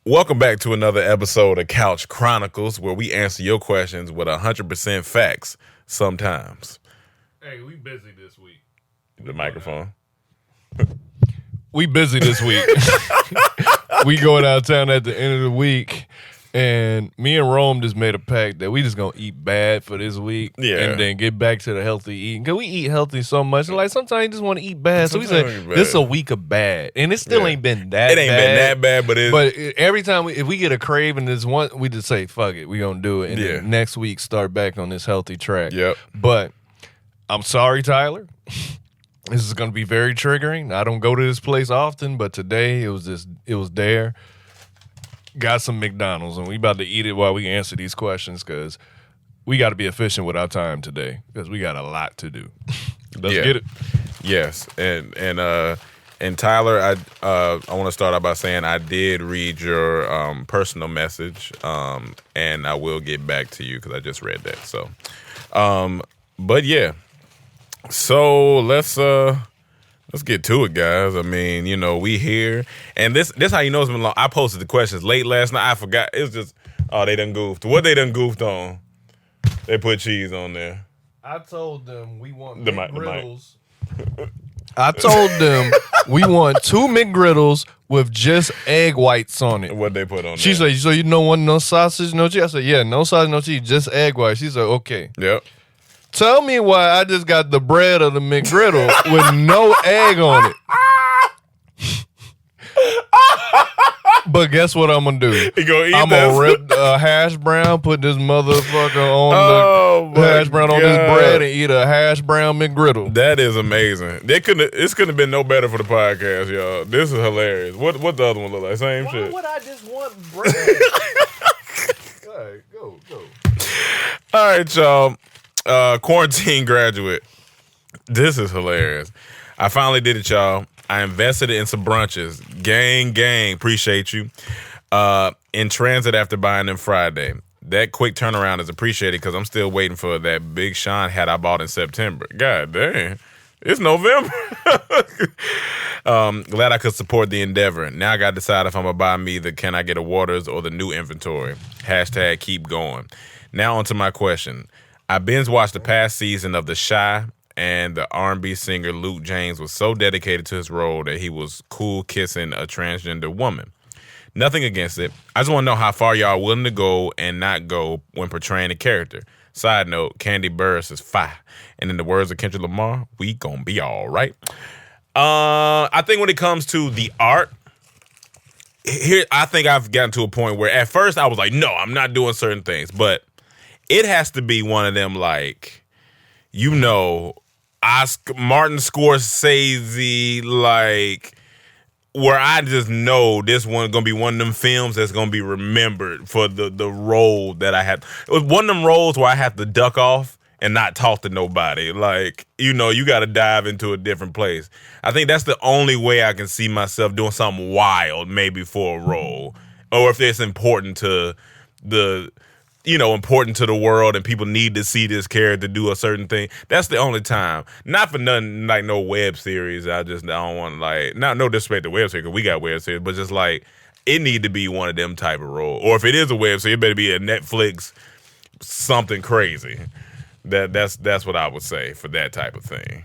Welcome back to another episode of Couch Chronicles, where we answer your questions with 100% facts sometimes. Hey, we busy this week. The microphone. We busy this week. We going out of town at the end of the week, and me and Rome just made a pact that we just gonna eat bad for this week, and then get back to the healthy eating. Cause we eat healthy so much, and like sometimes you just want to eat bad. So we say this is a week of bad, and it still ain't been that. It ain't been that bad, but it's. But every time if we get a craving, this one we just say fuck it, we gonna do it, and then next week start back on this healthy track. Yep. But I'm sorry, Tyler. This is going to be very triggering. I don't go to this place often, but today it was there. Got some McDonald's, and we about to eat it while we answer these questions because we got to be efficient with our time today because we got a lot to do. Let's get it. Yes, and Tyler, I want to start out by saying I did read your personal message, and I will get back to you because I just read that. So, but yeah. So let's get to it, guys. I mean, we here, and this how you know it's been long. I posted the questions late last night. I forgot. It was just they done goofed. What they done goofed on? They put cheese on there. I told them we want The McGriddles. I told them we want 2 McGriddles with just egg whites on it. What they put on She there? said, "So you don't want no sausage, no cheese?" I said, "Yeah, no sausage, no cheese, just egg whites." She said, "Okay." Yep. Tell me why I just got the bread of the McGriddle with no egg on it. But guess what I'm gonna do? You gonna eat I'm gonna rip hash brown, put this motherfucker on the hash brown on this bread, and eat a hash brown McGriddle. That is amazing. This couldn't have been no better for the podcast, y'all. This is hilarious. What the other one look like? Same shit. Why would I just want bread? All right, go. All right, y'all. Quarantine graduate. This is hilarious. I finally did it, y'all. I invested in some brunches. Gang. Appreciate you. In transit after buying them Friday. That quick turnaround is appreciated because I'm still waiting for that Big Sean hat I bought in September. God damn. It's November. Glad I could support the endeavor. Now I got to decide if I'm going to buy me the Can I Get a Waters or the new inventory. # keep going. Now on to my question. I binge watched the past season of The Chi, and the R&B singer Luke James was so dedicated to his role that he was cool kissing a transgender woman. Nothing against it. I just want to know how far y'all are willing to go and not go when portraying a character. Side note, Candy Burris is fire. And in the words of Kendrick Lamar, we gonna be all right. I think when it comes to the art, here I think I've gotten to a point where at first I was like, no, I'm not doing certain things, but it has to be one of them, like, Martin Scorsese, like, where I just know this one going to be one of them films that's going to be remembered for the role that I had. It was one of them roles where I have to duck off and not talk to nobody. Like, you got to dive into a different place. I think that's the only way I can see myself doing something wild, maybe for a role. Or if it's important to important to the world and people need to see this character do a certain thing. That's the only time. Not for nothing like no web series. I don't want to, like, not no disrespect to web series because we got web series, but just like it need to be one of them type of roles. Or if it is a web series, it better be a Netflix something crazy. That's what I would say for that type of thing.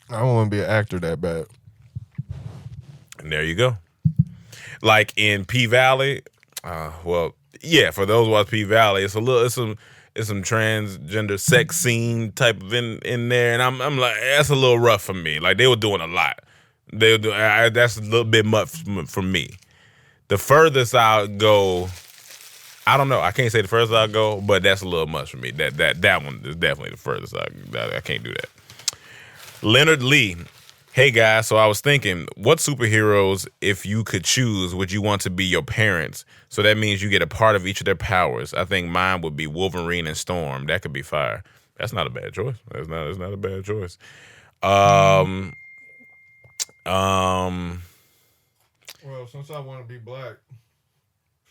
I don't want to be an actor that bad. And there you go. Like in P-Valley, yeah, for those who watch P-Valley, it's some transgender sex scene type of in there, and I'm like, that's a little rough for me. Like, they were doing a lot. That's a little bit much for me. The furthest I'll go, I don't know. I can't say the furthest I'll go, but that's a little much for me. That one is definitely the furthest I can't do that. Leonard Lee. Hey guys, so I was thinking, what superheroes, if you could choose, would you want to be your parents? So that means you get a part of each of their powers. I think mine would be Wolverine and Storm. That could be fire. That's not a bad choice. That's not a bad choice. Well, since I want to be black,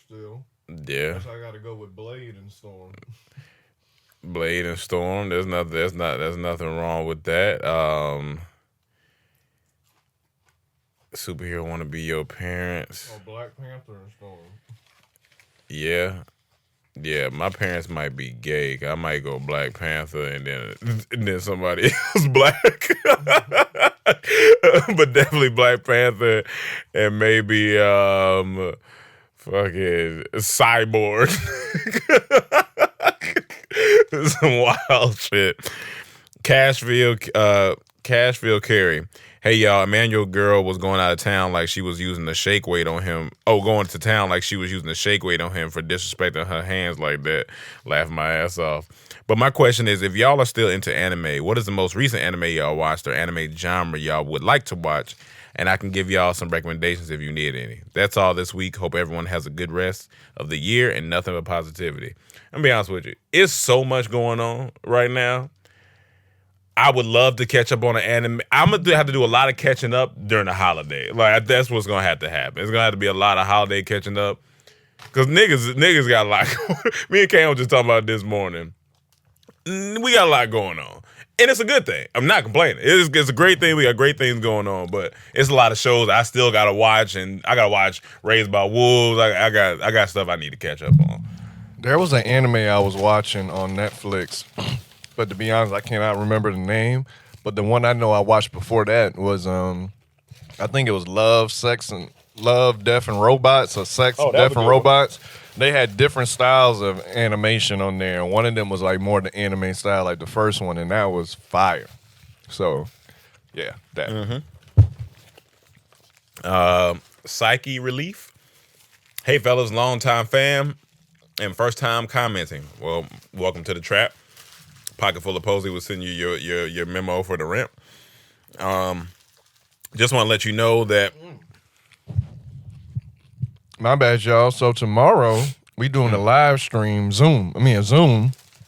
still, yeah, guess I got to go with Blade and Storm. Blade and Storm. There's nothing wrong with that. superhero want to be your parents. Oh, Black Panther and Storm. Yeah. Yeah, my parents might be gay. I might go Black Panther and then somebody else black. But definitely Black Panther and maybe fucking Cyborg. Some wild shit. Cashville Carey. Hey y'all, Emmanuel girl was going out of town like she was using the shake weight on him. Oh, going to town like she was using the shake weight on him for disrespecting her hands like that. Laughing my ass off. But my question is, if y'all are still into anime, what is the most recent anime y'all watched or anime genre y'all would like to watch? And I can give y'all some recommendations if you need any. That's all this week. Hope everyone has a good rest of the year and nothing but positivity. I'm be honest with you. It's so much going on right now. I would love to catch up on an anime. I'm going to have to do a lot of catching up during the holiday. Like, that's what's going to have to happen. It's going to have to be a lot of holiday catching up. Because niggas got a lot going on. Me and Cam were just talking about this morning. We got a lot going on. And it's a good thing. I'm not complaining. It's a great thing. We got great things going on. But it's a lot of shows I still got to watch. And I got to watch Raised by Wolves. I got stuff I need to catch up on. There was an anime I was watching on Netflix. But to be honest, I cannot remember the name. But the one I know I watched before that was, I think it was Love, Death, and Robots, or Sex, Death, and Robots. They had different styles of animation on there. And one of them was like more the anime style, like the first one, and that was fire. So, yeah, that. Psyche Relief. Hey, fellas, long time fam and first time commenting. Well, welcome to the trap. Pocket full of Posey will send you your memo for the rent. Just want to let you know that. My bad, y'all. So tomorrow we doing a live stream Zoom.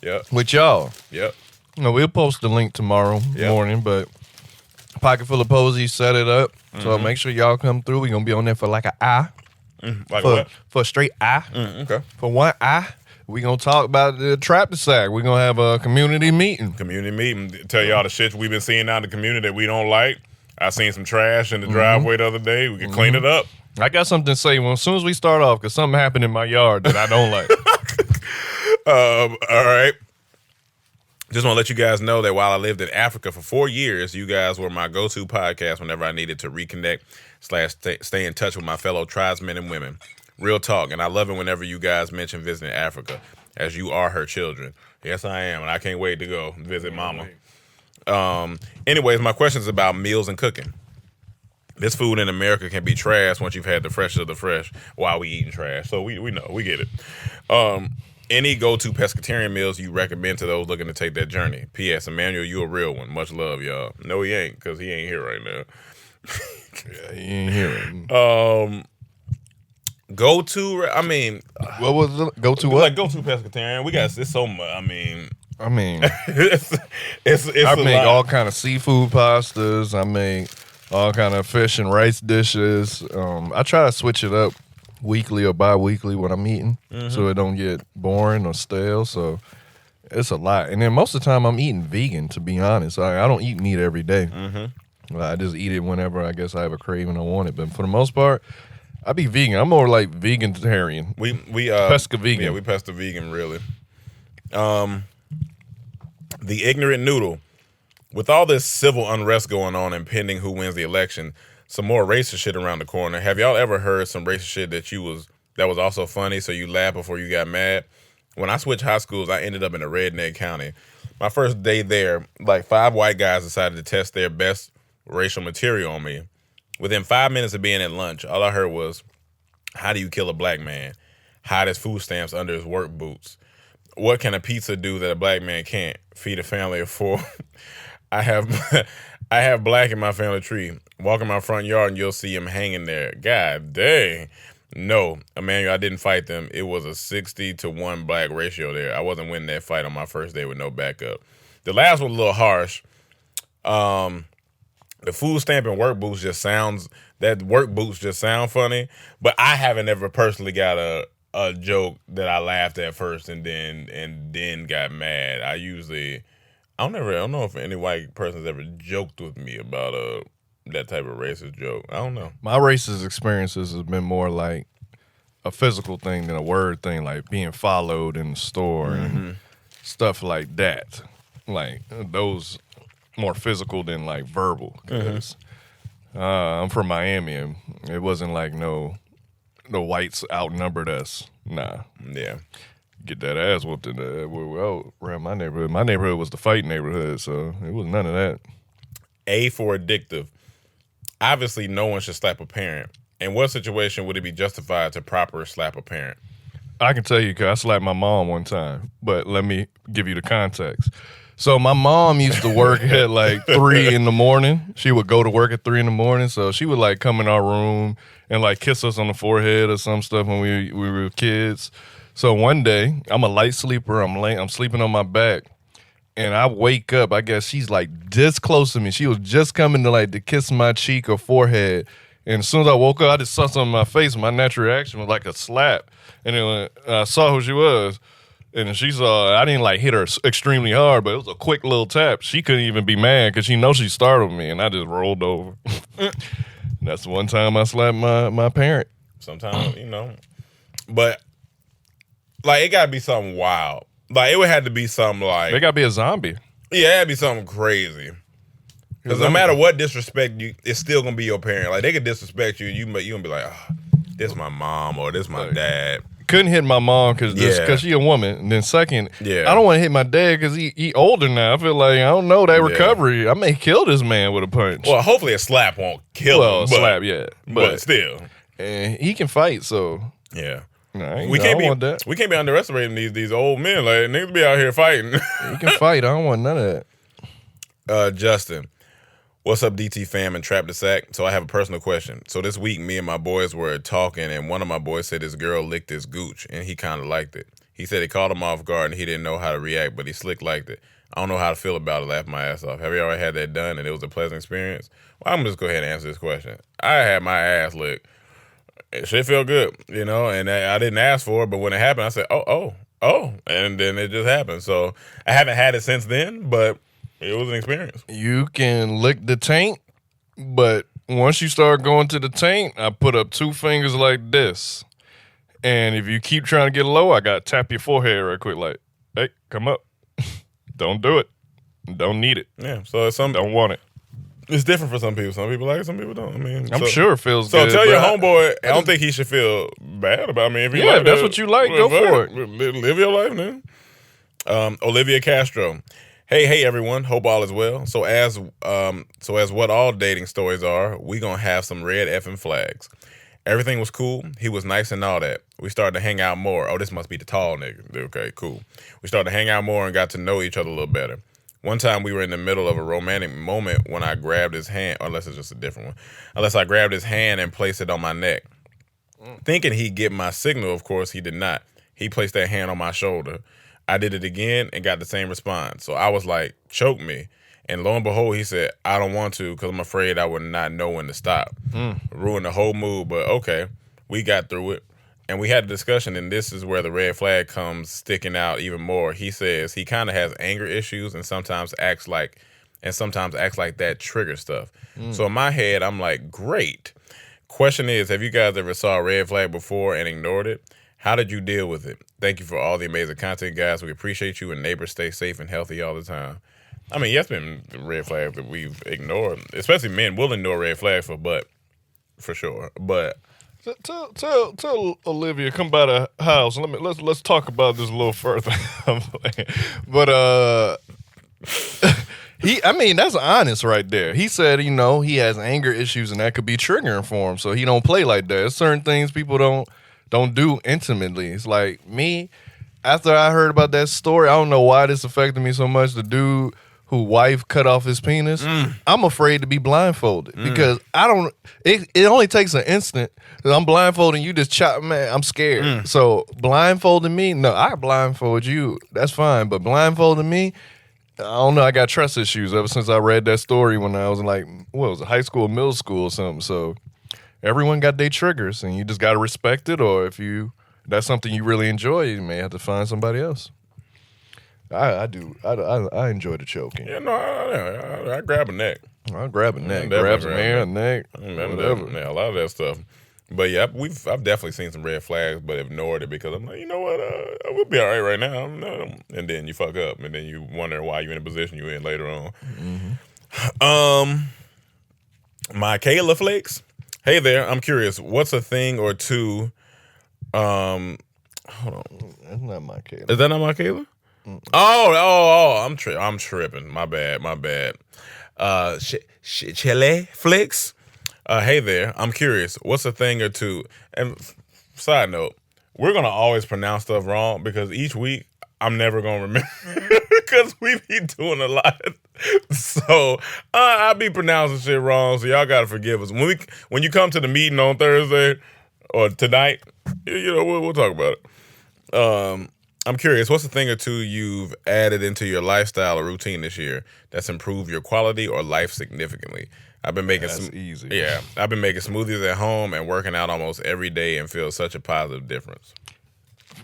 Yep. With y'all. Yep. We'll post the link tomorrow morning, but Pocket full of Posey set it up. So make sure y'all come through. We're gonna be on there for like an eye. Like what? For a straight eye. Okay. For one eye. We're going to talk about the trap sack. We're going to have a community meeting. Tell y'all the shit we've been seeing out in the community that we don't like. I seen some trash in the driveway the other day. We can clean it up. I got something to say as soon as we start off, because something happened in my yard that I don't like. All right. Just want to let you guys know that while I lived in Africa for 4 years, you guys were my go-to podcast whenever I needed to reconnect / stay in touch with my fellow tribesmen and women. Real talk, and I love it whenever you guys mention visiting Africa, as you are her children. Yes, I am, and I can't wait to go visit Mama. Anyways, my question is about meals and cooking. This food in America can be trash once you've had the freshest of the fresh while we eating trash. So we know, we get it. Any go-to pescatarian meals you recommend to those looking to take that journey? P.S. Emmanuel, you a real one. Much love, y'all. No, he ain't, because he ain't here right now. Yeah, he ain't here. Go-to, what was it? Go-to what? Like go-to pescatarian. We got it's so much. I mean, it's I make all kind of seafood pastas. I make all kind of fish and rice dishes. I try to switch it up weekly or bi-weekly when I'm eating, so it don't get boring or stale. So it's a lot. And then most of the time I'm eating vegan, to be honest. I don't eat meat every day. I just eat it whenever I guess I have a craving I want it. But for the most part, I be vegan. I'm more like vegetarian. We pesca vegan. Yeah, we pesca vegan really. The ignorant noodle. With all this civil unrest going on and pending who wins the election, some more racist shit around the corner. Have y'all ever heard some racist shit that was also funny, so you laughed before you got mad? When I switched high schools, I ended up in a redneck county. My first day there, like 5 white guys decided to test their best racial material on me. Within 5 minutes of being at lunch, all I heard was, "How do you kill a black man? Hide his food stamps under his work boots. What can a pizza do that a black man can't? Feed a family of 4. I have black in my family tree. Walk in my front yard and you'll see him hanging there. God dang. No, Emmanuel, I didn't fight them. It was a 60-1 black ratio there. I wasn't winning that fight on my first day with no backup." The last one was a little harsh. The food stamp and work boots just sound funny, but I haven't ever personally got a joke that I laughed at first and then got mad. I don't know if any white person's ever joked with me about that type of racist joke. I don't know. My racist experiences has been more like a physical thing than a word thing, like being followed in the store and stuff like that. Like those more physical than like verbal. Because I'm from Miami, and it wasn't like the whites outnumbered us. Nah. Yeah. Get that ass whooped in around my neighborhood. My neighborhood was the fight neighborhood, so it was none of that. A for addictive. Obviously, no one should slap a parent. In what situation would it be justified to proper slap a parent? I can tell you because I slapped my mom one time, but let me give you the context. So my mom used to work at like 3 in the morning. She would go to work at 3 in the morning, so she would like come in our room and like kiss us on the forehead or some stuff when we were kids. So one day, I'm a light sleeper. I'm sleeping on my back, and I wake up. I guess she's like this close to me. She was just coming to kiss my cheek or forehead, and as soon as I woke up, I just saw something on my face. My natural reaction was like a slap, and then when I saw who she was, and then she saw. I didn't like hit her extremely hard, but it was a quick little tap. She couldn't even be mad because she knows she startled me, and I just rolled over. That's the one time I slapped my parent. Sometimes, but. Like, it got to be something wild. Like, it would have to be something like... They got to be a zombie. Yeah, it had to be something crazy. Because no matter what disrespect you, it's still going to be your parent. Like, they could disrespect you, and you going to be like, oh, this my mom or this my dad. Couldn't hit my mom because she a woman. And then second, I don't want to hit my dad because he older now. I feel like, I don't know, that recovery. I may kill this man with a punch. Well, hopefully a slap won't kill him. A slap, yeah. But still. And he can fight, so... Yeah. No, we can't be underestimating these old men. Like, niggas be out here fighting. You can fight. I don't want none of that. Justin, what's up, DT fam and Trap the Sack? So I have a personal question. So this week, me and my boys were talking, and one of my boys said his girl licked his gooch, and he kind of liked it. He said it caught him off guard, and he didn't know how to react, but he slick liked it. I don't know how to feel about it. Laughed my ass off. Have you already had that done, and it was a pleasant experience? Well, I'm just go ahead and answer this question. I had my ass licked. It shit feel good, and I didn't ask for it, but when it happened, I said, oh, and then it just happened. So I haven't had it since then, but it was an experience. You can lick the taint, but once you start going to the taint, I put up 2 fingers like this, and if you keep trying to get low, I got to tap your forehead right quick, like, hey, come up. Don't do it. Don't need it. Yeah, so don't want it. It's different for some people. Some people like it, some people don't. I mean, I'm sure it feels good. So tell your homeboy, I don't think he should feel bad about me. If you like that's what you like, go for it. Live your life, man. Olivia Castro. Hey, everyone. Hope all is well. So as what all dating stories are, we gonna have some red effing flags. Everything was cool. He was nice and all that. We started to hang out more. Oh, this must be the tall nigga. Okay, cool. We started to hang out more and got to know each other a little better. One time we were in the middle of a romantic moment when I grabbed his hand, unless it's just a different one, unless I grabbed his hand and placed it on my neck. Thinking he'd get my signal, of course, he did not. He placed that hand on my shoulder. I did it again and got the same response. So I was like, choke me. And lo and behold, he said, I don't want to because I'm afraid I would not know when to stop. Ruined the whole mood, but okay, we got through it. And we had a discussion, and this is where the red flag comes sticking out even more. He says he kind of has anger issues and sometimes acts like that trigger stuff. So in my head, I'm like, great. Question is, have you guys ever saw a red flag before and ignored it? How did you deal with it? Thank you for all the amazing content, guys. We appreciate you, and neighbors stay safe and healthy all the time. I mean, yes, been red flags that we've ignored, especially men will ignore red flags for sure. But Tell Olivia come by the house. Let's talk about this a little further. But that's honest right there. He said, he has anger issues and that could be triggering for him, so he don't play like that. There's certain things people don't do intimately. It's like me. After I heard about that story, I don't know why this affected me so much. The dude whose wife cut off his penis, I'm afraid to be blindfolded because it only takes an instant. I'm blindfolding you, just chop, man, I'm scared. So blindfolding me, no, I blindfold you, that's fine. But blindfolding me, I don't know, I got trust issues ever since I read that story when I was in high school, middle school or something. So everyone got their triggers and you just got to respect it, or if that's something you really enjoy, you may have to find somebody else. I do. I enjoy the choking. Yeah, no, I grab a neck. I'll grab a neck, Definitely grab some grab hair, that. neck, whatever. Yeah, a lot of that stuff. But yeah, I've definitely seen some red flags, but ignored it because I'm like, you know what, we'll be all right now. And then you fuck up, and then you wonder why you're in a position you're in later on. My Kayla Flakes. Hey there, I'm curious. What's a thing or two? Hold on, That's not my case. is that not my Kayla? Oh, I'm tripping. My bad. Chile Flicks. Hey there, I'm curious. What's a thing or two? And side note, we're gonna always pronounce stuff wrong because each week I'm never gonna remember because we be doing a lot. So I be pronouncing shit wrong. So y'all gotta forgive us when you come to the meeting on Thursday or tonight. We'll talk about it. I'm curious, what's the thing or two you've added into your lifestyle or routine this year that's improved your quality or life significantly? I've been making easy. Yeah, I've been making smoothies at home and working out almost every day and feel such a positive difference.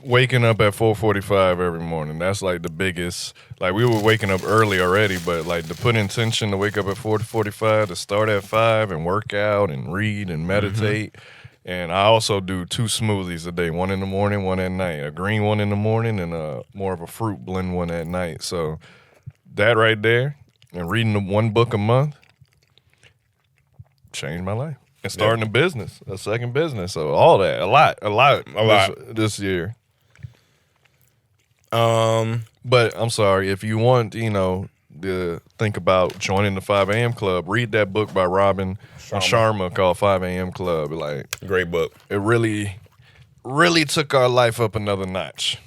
Waking up at 4:45 every morning. That's like the biggest. Like we were waking up early already, but like to put intention to wake up at 4:45, to start at 5 and work out and read and meditate. And I also do 2 smoothies a day, one in the morning, one at night. A green one in the morning and a more of a fruit blend one at night. So that right there and reading one book a month changed my life. And starting a business, a second business. So all that, a lot this year. But I'm sorry, if you want, to think about joining the 5 a.m. Club, read that book by Robin Sharma called 5 a.m. Club. Like, great book. It really, really took our life up another notch.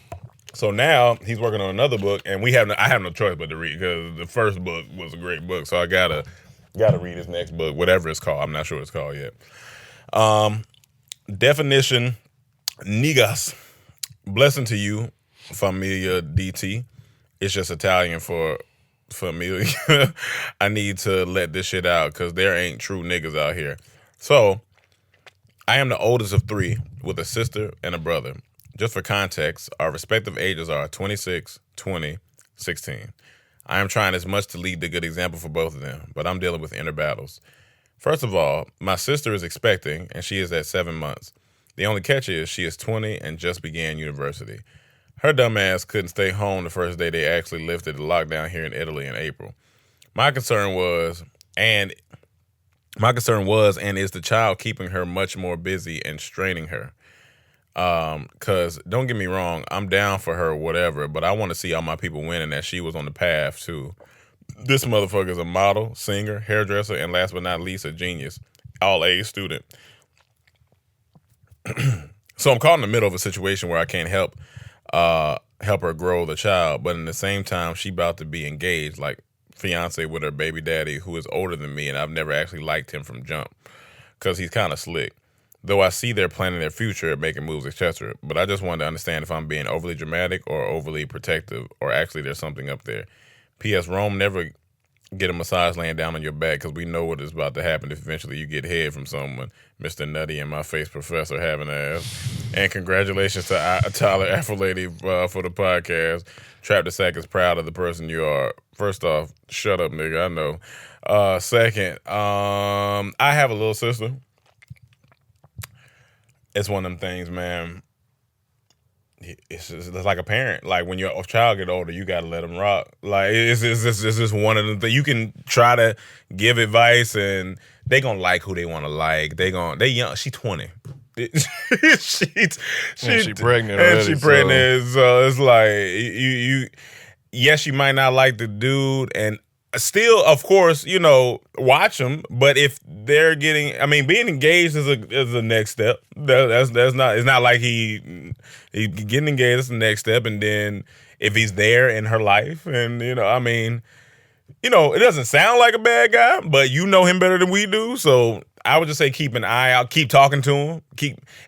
So now he's working on another book, and I have no choice but to read because the first book was a great book. So I gotta read his next book, whatever it's called. I'm not sure what it's called yet. Definition: Niggas. Blessing to you, familia DT. It's just Italian for familia. I need to let this shit out because there ain't true niggas out here. So, I am the oldest of 3 with a sister and a brother. Just for context, our respective ages are 26, 20, 16. I am trying as much to lead the good example for both of them, but I'm dealing with inner battles. First of all, my sister is expecting, and she is at 7 months. The only catch is she is 20 and just began university. Her dumb ass couldn't stay home the first day they actually lifted the lockdown here in Italy in April. My concern was and is the child keeping her much more busy and straining her. Cause don't get me wrong, I'm down for her, whatever, but I want to see all my people win and that she was on the path too. This motherfucker is a model, singer, hairdresser, and last but not least, a genius. All A student. So I'm caught in the middle of a situation where I can't help her grow the child, but in the same time, she about to be engaged, like fiance with her baby daddy, who is older than me, and I've never actually liked him from jump, because he's kind of slick. Though I see they're planning their future, making moves, etc. But I just wanted to understand if I'm being overly dramatic or overly protective, or actually there's something up there. P.S. Rome, never get a massage laying down on your back, because we know what is about to happen if eventually you get head from someone. Mr. Nutty and my face professor having ass. And congratulations to Tyler Afrolady for the podcast. Trap the Sack is proud of the person you are. First off, shut up, nigga. I know. Second, I have a little sister. It's one of them things, man. It's like a parent. Like when your child get older, you gotta let them rock. Like it's just one of them things. You can try to give advice, and they gonna like who they want to like. They young. She 20. She pregnant and already, she pregnant. So it's like you. Yes, you might not like the dude, and still, of course, watch them. But if they're being engaged is a next step. That's not. It's not like he getting engaged is the next step. And then if he's there in her life, and it doesn't sound like a bad guy, but you know him better than we do. So I would just say keep an eye out, keep talking to him,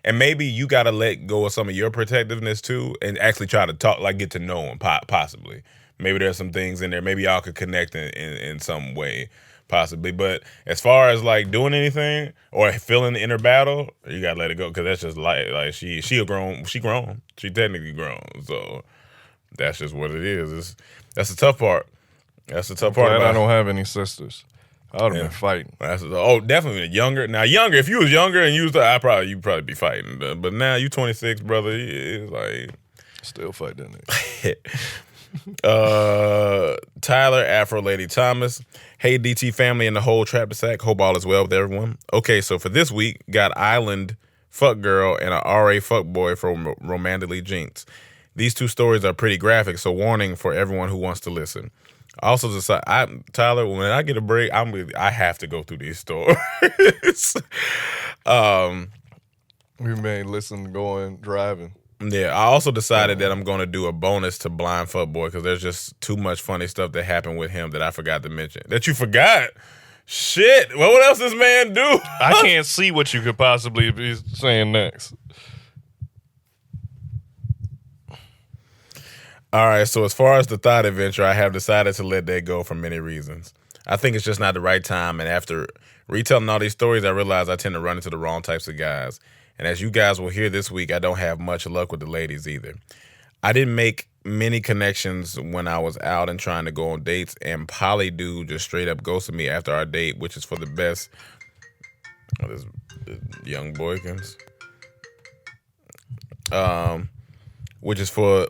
and maybe you got to let go of some of your protectiveness too, and actually try to talk, like get to know him possibly. Maybe there's some things in there. Maybe y'all could connect in some way, possibly. But as far as like doing anything or feeling the inner battle, you gotta let it go, because that's just like she grown. She technically grown. So that's just what it is. That's the tough part. That's the tough part. I don't have any sisters. I would have been fighting. Definitely younger. Now, younger. If you was younger and you was, you'd probably be fighting. But now you 26, brother. It's like still fighting it. Tyler, Afro Lady Thomas. Hey, DT family and the whole Trap the Sack. Hope all is well with everyone. Okay, so for this week, got Island Fuck Girl and a RA Fuck Boy from Romantically Jinx. These two stories are pretty graphic, so warning for everyone who wants to listen. Also, Tyler, when I get a break, I have to go through these stories. We may listen going driving. Yeah, I also decided that I'm going to do a bonus to Blind Fuckboy because there's just too much funny stuff that happened with him that I forgot to mention. That you forgot? Shit. Well, what else does this man do? I can't see what you could possibly be saying next. All right, so as far as the thought adventure, I have decided to let that go for many reasons. I think it's just not the right time, and after retelling all these stories, I realize I tend to run into the wrong types of guys. And as you guys will hear this week, I don't have much luck with the ladies either. I didn't make many connections when I was out and trying to go on dates, and Polly Dude just straight up ghosted me after our date, which is for the best. Oh, this young boykins. Which is for...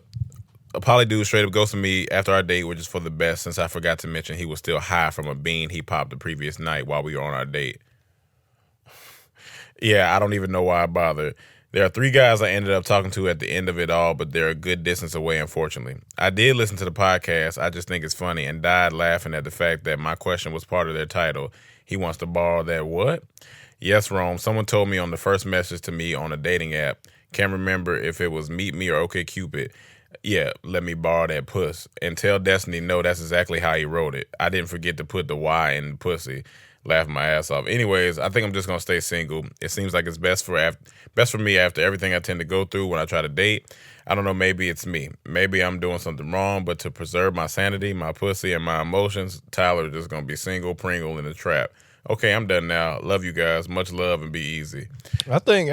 A poly dude straight up ghosted me after our date, which is for the best, since I forgot to mention he was still high from a bean he popped the previous night while we were on our date. Yeah, I don't even know why I bothered. There are 3 guys I ended up talking to at the end of it all, but they're a good distance away, unfortunately. I did listen to the podcast. I just think it's funny and died laughing at the fact that my question was part of their title. He wants to borrow that what? Yes, Rome. Someone told me on the first message to me on a dating app. Can't remember if it was Meet Me or OkCupid. Yeah, let me borrow that puss. And tell Destiny, no, that's exactly how he wrote it. I didn't forget to put the Y in pussy. Laughing my ass off. Anyways, I think I'm just going to stay single. It seems like it's best for me after everything I tend to go through when I try to date. I don't know, maybe it's me. Maybe I'm doing something wrong, but to preserve my sanity, my pussy, and my emotions, Tyler is just going to be single, Pringle in the trap. Okay, I'm done now. Love you guys. Much love and be easy. I think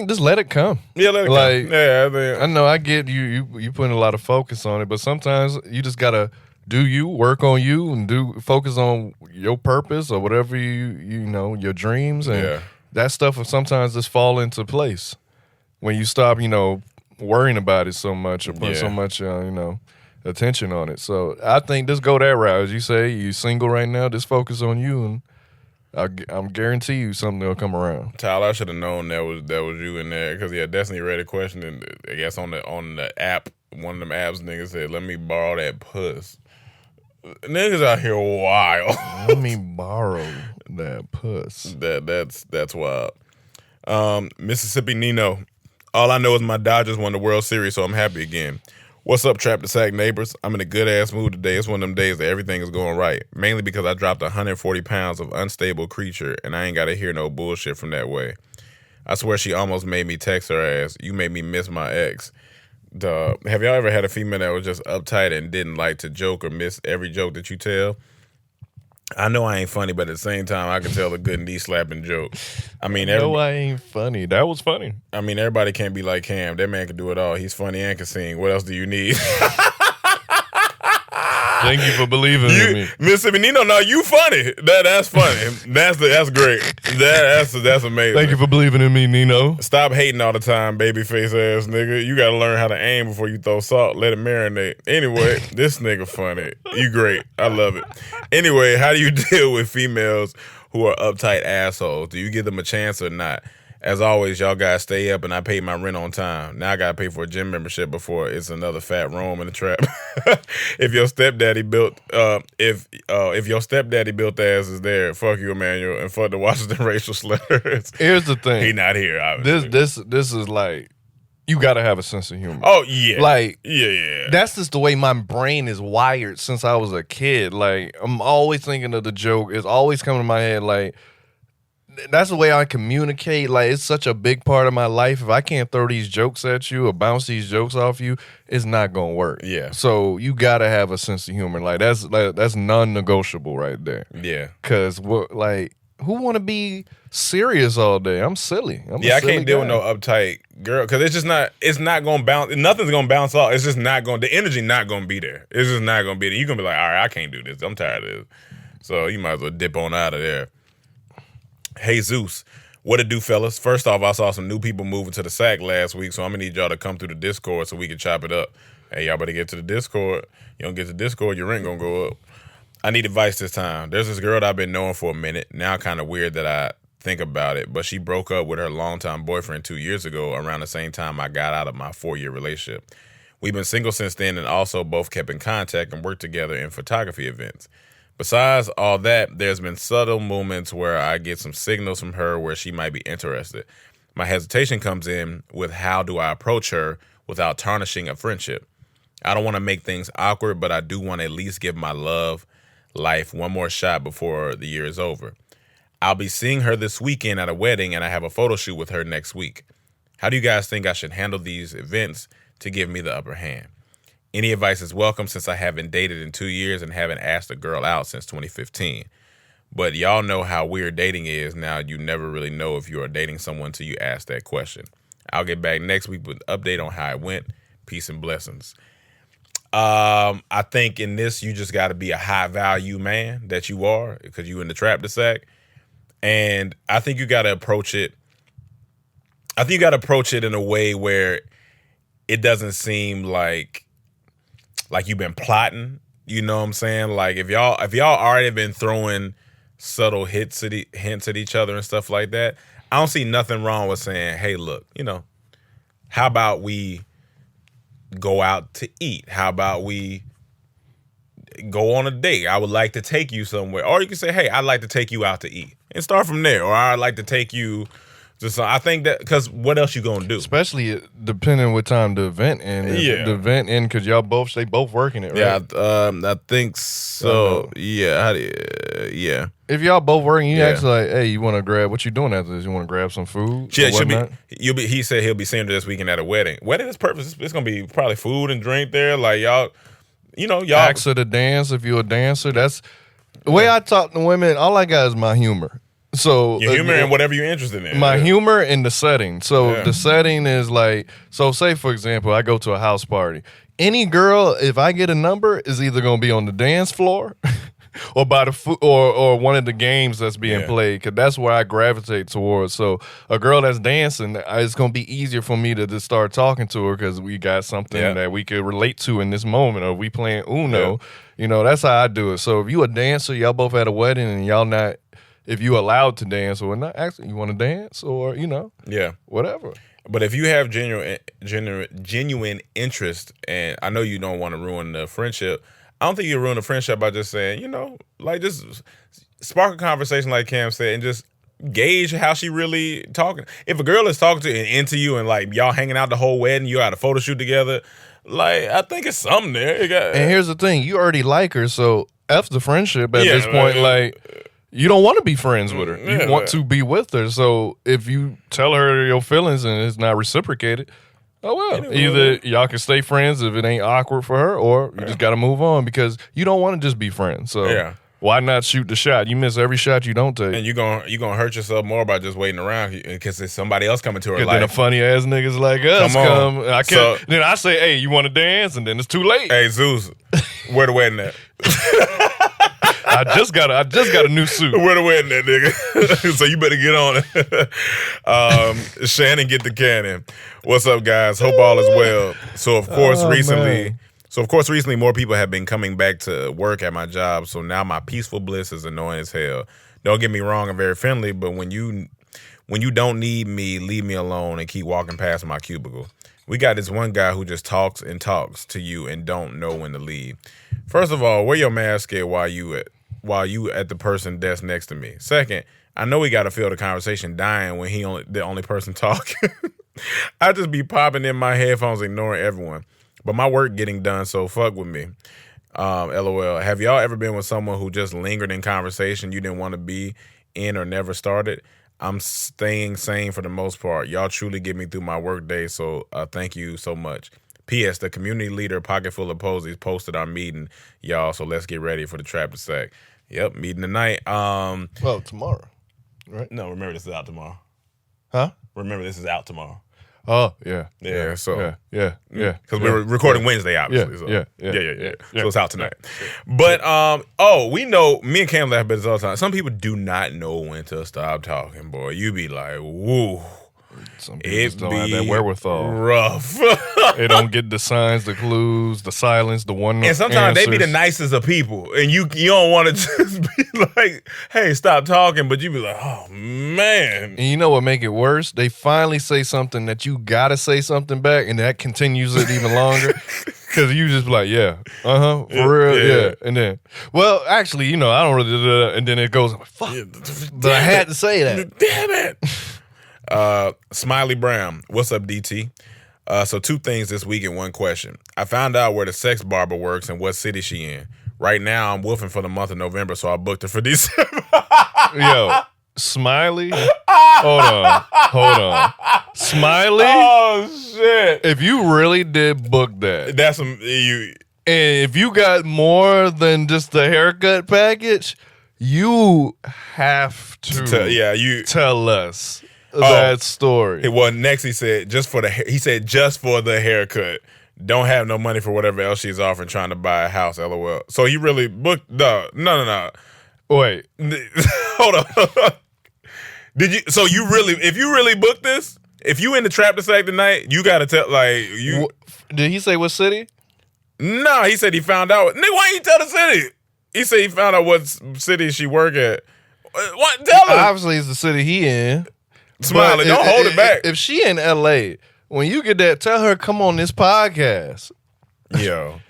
just let it come. Yeah, let it come. Yeah, I know I get you putting a lot of focus on it, but sometimes you just gotta do you, work on you, and focus on your purpose or whatever you know, your dreams, and that stuff will sometimes just fall into place when you stop, worrying about it so much or putting so much attention on it. So I think just go that route. As you say, you single right now, just focus on you, and I'm guarantee you something will come around. Tyler, I should have known that was you in there because Destiny read a question, and I guess on the app, one of them apps niggas said, "Let me borrow that puss." Niggas out here wild. Let me borrow that puss. That's wild. Mississippi Nino. All I know is my Dodgers won the World Series, so I'm happy again. What's up, Trap the Sack neighbors? I'm in a good-ass mood today. It's one of them days that everything is going right. Mainly because I dropped 140 pounds of unstable creature, and I ain't got to hear no bullshit from that way. I swear she almost made me text her ass, "You made me miss my ex." Duh. Have y'all ever had a female that was just uptight and didn't like to joke or miss every joke that you tell? I know I ain't funny, but at the same time, I can tell a good knee-slapping joke. I mean, I ain't funny. That was funny. I mean, everybody can't be like Cam. That man can do it all. He's funny and can sing. What else do you need? Thank you for believing in me. Mississippi Nino, no, you funny. That's funny. That's great. That's amazing. Thank you for believing in me, Nino. Stop hating all the time, babyface ass nigga. You gotta learn how to aim before you throw salt. Let it marinate. Anyway, this nigga funny. You great. I love it. Anyway, how do you deal with females who are uptight assholes? Do you give them a chance or not? As always, y'all guys stay up and I pay my rent on time. Now I gotta pay for a gym membership before it's another fat room in the trap. If your stepdaddy built ass is there, fuck you, Emmanuel, and fuck the Washington racial slurs. Here's the thing. He not here, obviously. This is like, you gotta have a sense of humor. Oh yeah. Like, yeah. That's just the way my brain is wired since I was a kid. Like, I'm always thinking of the joke. It's always coming to my head. Like, that's the way I communicate. Like, it's such a big part of my life. If I can't throw these jokes at you or bounce these jokes off you, it's not gonna work. Yeah. So you gotta have a sense of humor. Like that's non-negotiable right there. Yeah. Cause who want to be serious all day? I'm silly. I can't deal with no uptight girl because it's not gonna bounce. Nothing's gonna bounce off. It's just not gonna. The energy not gonna be there. It's just not gonna be there. You're gonna be like, all right, I can't do this. I'm tired of this. So you might as well dip on out of there. Hey, Zeus. What it do, fellas? First off, I saw some new people moving to the sack last week, so I'm going to need y'all to come through the Discord so we can chop it up. Hey, y'all better get to the Discord. You don't get to the Discord, your rent going to go up. I need advice this time. There's this girl that I've been knowing for a minute. Now kind of weird that I think about it, but she broke up with her longtime boyfriend 2 years ago around the same time I got out of my 4-year relationship. We've been single since then and also both kept in contact and worked together in photography events. Besides all that, there's been subtle moments where I get some signals from her where she might be interested. My hesitation comes in with how do I approach her without tarnishing a friendship. I don't want to make things awkward, but I do want to at least give my love life one more shot before the year is over. I'll be seeing her this weekend at a wedding, and I have a photo shoot with her next week. How do you guys think I should handle these events to give me the upper hand? Any advice is welcome since I haven't dated in 2 years and haven't asked a girl out since 2015. But y'all know how weird dating is now. You never really know if you are dating someone till you ask that question. I'll get back next week with an update on how it went. Peace and blessings. I think in this, you just got to be a high value man that you are because you in the trap to sack. And I think you got to approach it. I think you got to approach it in a way where it doesn't seem like you've been plotting. You know what I'm saying? Like if y'all already been throwing subtle hints at each other and stuff like that, I don't see nothing wrong with saying, hey, look, how about we go out to eat? How about we go on a date? I would like to take you somewhere. Or you can say, hey, I'd like to take you out to eat. And start from there. Or I'd like to take you to some. I think that, because what else you going to do? Especially depending what time the event ends. Yeah. The event end, because they both working it, right? Yeah, I think so. Yeah. Yeah. If y'all both working, you ask like, hey, you want to grab, what you doing after this? You want to grab some food? Yeah, he said he'll be seeing her this weekend at a wedding. Wedding is purpose. It's going to be probably food and drink there. Like y'all. Ask her to dance if you're a dancer. That's the way I talk to women. All I got is my humor. So your humor and whatever you're interested in. My humor and the setting. So the setting is like, so say for example, I go to a house party. Any girl, if I get a number, is either gonna be on the dance floor or by the food or one of the games that's being played, because that's where I gravitate towards. So a girl that's dancing, it's gonna be easier for me to just start talking to her because we got something that we could relate to in this moment. Or we playing Uno, that's how I do it. So if you a dancer, y'all both at a wedding and y'all not, if you allowed to dance or not, actually you want to dance or whatever. But if you have genuine interest, and I know you don't want to ruin the friendship, I don't think you ruin a friendship by just saying, just spark a conversation like Cam said and just gauge how she really talking. If a girl is talking to you and into you and like y'all hanging out the whole wedding, you had a photo shoot together, like I think it's something there. And here's the thing, you already like her, so F the friendship at this point. Like you don't want to be friends with her. You want to be with her. So if you tell her your feelings and it's not reciprocated, oh well. Either y'all can stay friends if it ain't awkward for her, or you just got to move on because you don't want to just be friends. So why not shoot the shot? You miss every shot you don't take. And you're gonna hurt yourself more by just waiting around because there's somebody else coming to her life. Then the funny ass niggas like us come. I can't. Then I say, hey, you want to dance? And then it's too late. Hey Zeus, where the wedding at? I just got a new suit. Where the wedding at, nigga? So you better get on it. Shannon, get the cannon. What's up, guys? Hope all is well. So of course, recently more people have been coming back to work at my job. So now my peaceful bliss is annoying as hell. Don't get me wrong, I'm very friendly, but when you don't need me, leave me alone and keep walking past my cubicle. We got this one guy who just talks and talks to you and don't know when to leave. First of all, wear your mask while you at the person desk next to me. Second, I know we got to feel the conversation dying when the only person talking. I just be popping in my headphones, ignoring everyone. But my work getting done, so fuck with me. LOL. Have y'all ever been with someone who just lingered in conversation you didn't want to be in or never started? I'm staying sane for the most part. Y'all truly get me through my work day, so thank you so much. P.S. The community leader, Pocket Full of Posies, posted our meeting, y'all, so let's get ready for the trap to sack. Yep, meeting tonight. Well, tomorrow, right? No, remember this is out tomorrow. Huh? Remember this is out tomorrow. Oh, yeah. So Yeah. because we were recording Wednesday, obviously. Yeah. So it's out tonight. But we know, me and Cam laugh about this all the time. Some people do not know when to stop talking, boy. You be like, woo. Some people just don't have that wherewithal. Rough. They don't get the signs, the clues, the silence, the one. And sometimes they be the nicest of people, and you don't want to just be like, "Hey, stop talking," but you be like, "Oh man." And you know what make it worse? They finally say something that you gotta say something back, and that continues it even longer. Because you just be like, for real, yeah. And then, well, actually, I don't really, and then it goes, fuck, but I had to say that. Damn it. Smiley Brown, what's up, DT? So 2 things this week and 1 question. I found out where the sex barber works and what city she in. Right now, I'm woofing for the month of November, so I booked her for December. Yo, Smiley? Hold on. Smiley? Oh, shit. If you really did book that. That's you. And if you got more than just the haircut package, you have to tell us that story. Well, next he said just for the haircut. Don't have no money for whatever else she's offering, trying to buy a house, LOL. So he really booked no. Wait. Hold on. If you really booked this, if you in the trap to sack tonight, you gotta tell Did he say what city? No, he said he found out. Nigga, why you tell the city? He said he found out what city she work at. What? Tell him. Obviously, it's the city he in. Smiley, don't hold it back. If she in LA, when you get that, tell her come on this podcast. Yo.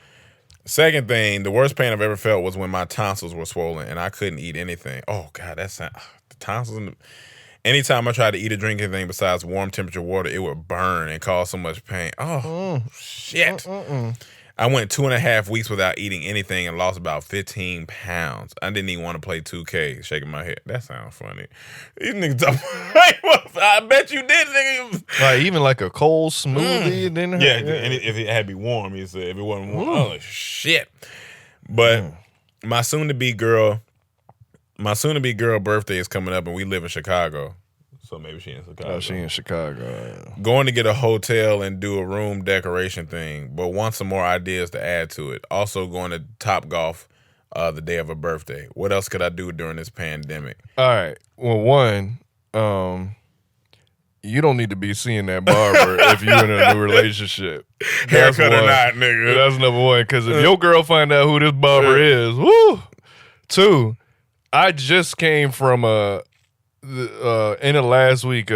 Second thing, the worst pain I've ever felt was when my tonsils were swollen and I couldn't eat anything. Oh God, the tonsils. Anytime I tried to eat or drink anything besides warm temperature water, it would burn and cause so much pain. Oh shit. I went 2.5 weeks without eating anything and lost about 15 pounds. I didn't even want to play 2K, shaking my head. That sounds funny. These niggas I bet you did, nigga. Like even like a cold smoothie. And if it had to be warm, he said. If it wasn't warm, oh shit. But my soon-to-be girl birthday is coming up and we live in Chicago. So maybe she in Chicago. Oh, she in Chicago. Going to get a hotel and do a room decoration thing, but want some more ideas to add to it. Also going to Top Golf the day of her birthday. What else could I do during this pandemic? All right. Well, one, you don't need to be seeing that barber if you're in a new relationship. Haircut or not, nigga. That's number one. Because if your girl find out who this barber is, woo. 2, I just came from end of last week,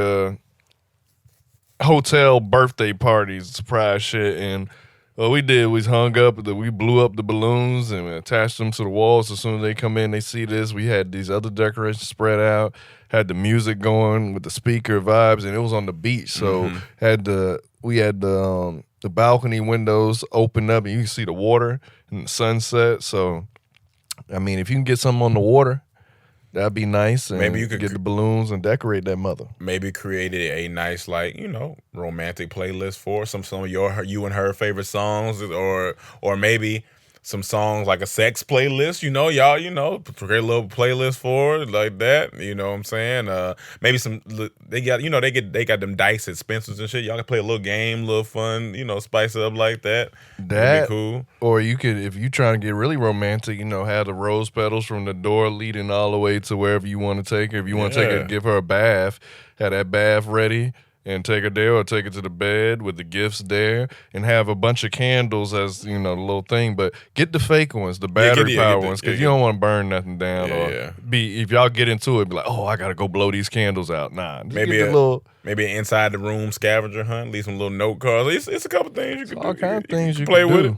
hotel birthday parties, surprise shit, and what we did was we blew up the balloons and attached them to the walls. As soon as they come in, they see this. We had these other decorations spread out, had the music going with the speaker vibes, and it was on the beach, so we had the balcony windows open up, and you can see the water and the sunset. So, I mean, if you can get something on the water, that'd be nice. And maybe you could get the balloons and decorate that mother. Maybe created a nice, romantic playlist for some of you and her favorite songs, or maybe some songs like a sex playlist. Y'all, create a little playlist for it like that. You know what I'm saying? Maybe they got them dice at Spencer's and shit. Y'all can play a little game, little fun. Spice it up like that. That'd be cool. Or you could, if you trying to get really romantic, have the rose petals from the door leading all the way to wherever you want to take her. If you want to take her, give her a bath, have that bath ready. And take her there or take her to the bed with the gifts there and have a bunch of candles as, the little thing. But get the fake ones, the battery power ones, because you don't want to burn nothing down. If y'all get into it, be like, oh, I got to go blow these candles out. Nah. Maybe an inside the room scavenger hunt, leave some little note cards. It's a couple things you can do. All kind of things you can play do. with it.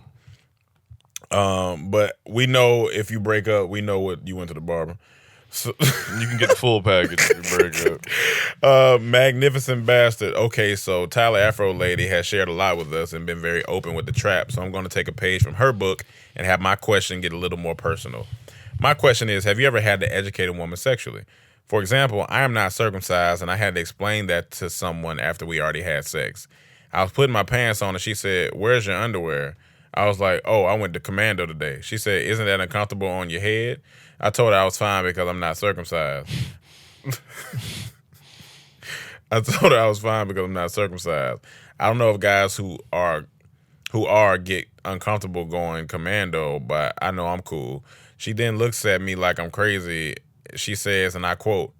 But we know if you break up, we know what you went to the barber. So you can get the full package if you break up. Magnificent Bastard. Okay, so Tyler Afro Lady has shared a lot with us and been very open with the trap. So I'm going to take a page from her book and have my question get a little more personal. My question is, have you ever had to educate a woman sexually? For example, I am not circumcised and I had to explain that to someone after we already had sex. I was putting my pants on and she said, "Where's your underwear?" I was like, "Oh, I went to commando today." She said, "Isn't that uncomfortable on your head?" I told her I was fine because I'm not circumcised. I told her I was fine because I'm not circumcised. I don't know if guys who are get uncomfortable going commando, but I know I'm cool. She then looks at me like I'm crazy. She says, and I quote,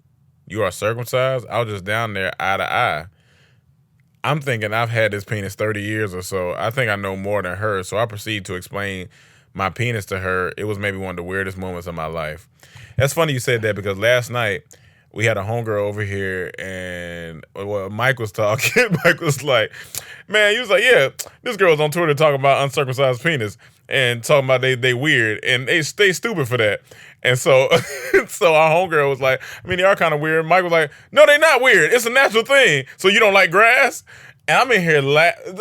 "You are circumcised?" I was just down there eye to eye. I'm thinking I've had this penis 30 years or so. I think I know more than her, so I proceed to explain my penis to her. It was maybe one of the weirdest moments of my life. That's funny you said that because last night we had a homegirl over here and Mike was talking. Mike was like, man, he was like, yeah, this girl's on Twitter talking about uncircumcised penis and talking about they weird and they stay stupid for that. And so so our homegirl was like, I mean, they are kind of weird. Mike was like, no, they're not weird. It's a natural thing. So you don't like grass? And I'm in here laughing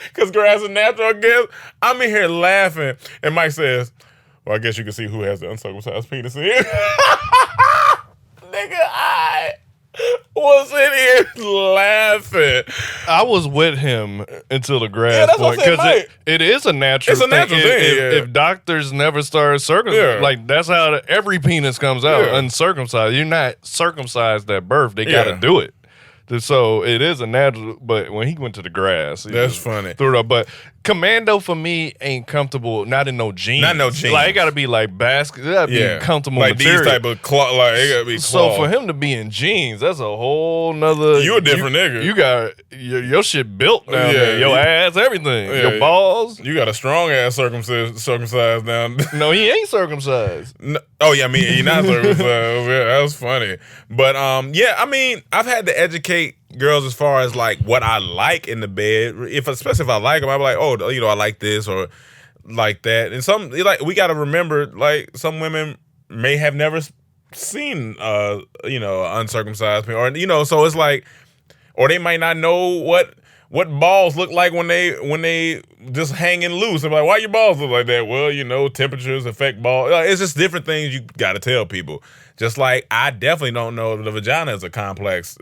because grass is natural, I guess. I'm in here laughing. And Mike says, well, I guess you can see who has the uncircumcised penis in here. Nigga, I was in here laughing. I was with him until the grass point because it is a natural thing. It's a natural thing. If doctors never start circumcising, like that's how every penis comes out uncircumcised. You're not circumcised at birth. They got to do it. So it is a natural, but when he went to the grass, that's funny. Threw it up. But commando for me ain't comfortable. Not in no jeans. Not no jeans. Like it got to be like basket. It got to be comfortable like material. These type of cloth. Like it got to be cloth. So for him to be in jeans, that's a whole nother. You a different nigga. You got your shit built down there. Your ass, everything. Your balls. You got a strong ass circumcised down. No, he ain't circumcised. No, oh yeah, I mean he's not circumcised. That was funny. But yeah, I mean I've had to educate girls as far as like what I like in the bed. Especially if I like them, I'm like, oh, you know, I like this or like that. And some like we got to remember, like some women may have never seen, you know, uncircumcised or you know, so it's like, or they might not know what balls look like when they just hanging loose. They're like, why your balls look like that? Well, you know, temperatures affect balls. It's just different things you got to tell people. Just like I definitely don't know the vagina is a complex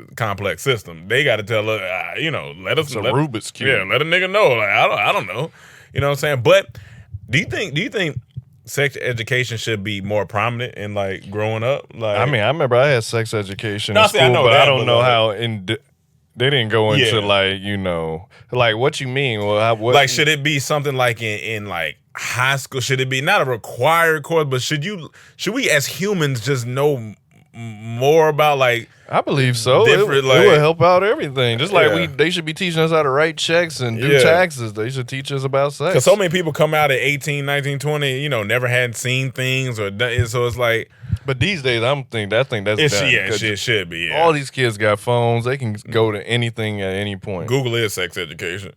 system. They got to tell her, you know, let us. It's a Rubik's Cube. Yeah, let a nigga know. Like I don't know. You know what I'm saying? But do you think sex education should be more prominent in like growing up? Like, I mean, I remember I had sex education in school, but I don't know how they didn't go into like, you know, like what you mean? Well, what, like should it be something like in like high school? Should it be not a required course, but should we as humans just know more about like? I believe so. It would help out everything. Just like they should be teaching us how to write checks and do taxes. They should teach us about sex. Because so many people come out at 18, 19, 20, you know, never had seen things or so it's like. But these days, I think that's done. It should be. Yeah. All these kids got phones. They can go to anything at any point. Google is sex education.